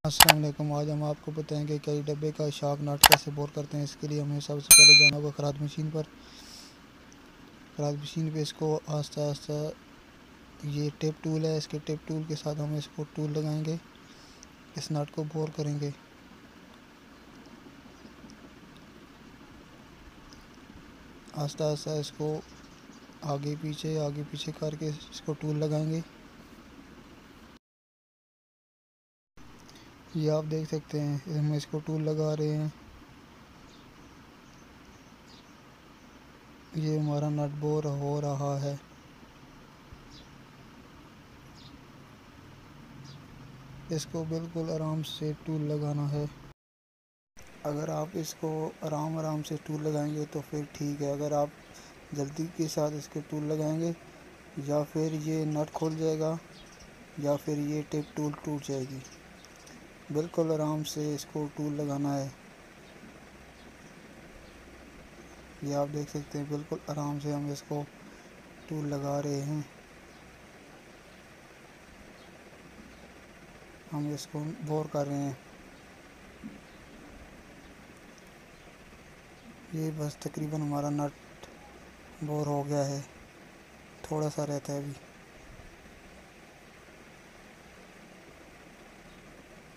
अस्सलाम वालेकुम। आज हम आपको बताएंगे कि डब्बे का शॉक नट कैसे बोर करते हैं। इसके लिए हमें सबसे पहले जाना होगा खराद मशीन पर। खराद मशीन पे इसको आस्ता आस्ता, ये टिप टूल है, इसके टिप टूल के साथ हम इसको टूल लगाएंगे, इस नट को बोर करेंगे। आस्ता आस्ता इसको आगे पीछे करके इसको टूल लगाएंगे। ये आप देख सकते हैं, हम इसको टूल लगा रहे हैं। ये हमारा नट बोर हो रहा है। इसको बिल्कुल आराम से टूल लगाना है। अगर आप इसको आराम से टूल लगाएंगे तो फिर ठीक है। अगर आप जल्दी के साथ इसके टूल लगाएंगे या फिर ये नट खोल जाएगा या फिर ये टिप टूल टूट जाएगी। बिल्कुल आराम से इसको टूल लगाना है। ये आप देख सकते हैं, बिल्कुल आराम से हम इसको टूल लगा रहे हैं। हम इसको बोर कर रहे हैं। ये बस तकरीबन हमारा नट बोर हो गया है, थोड़ा सा रहता है अभी।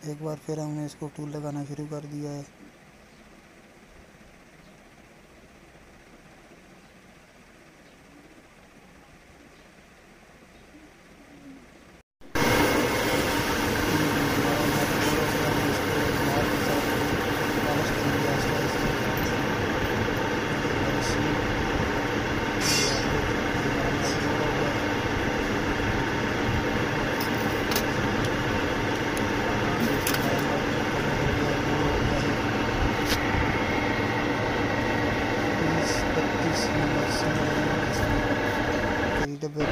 एक बार फिर हमने इसको टूल लगाना शुरू कर दिया है। डब्बे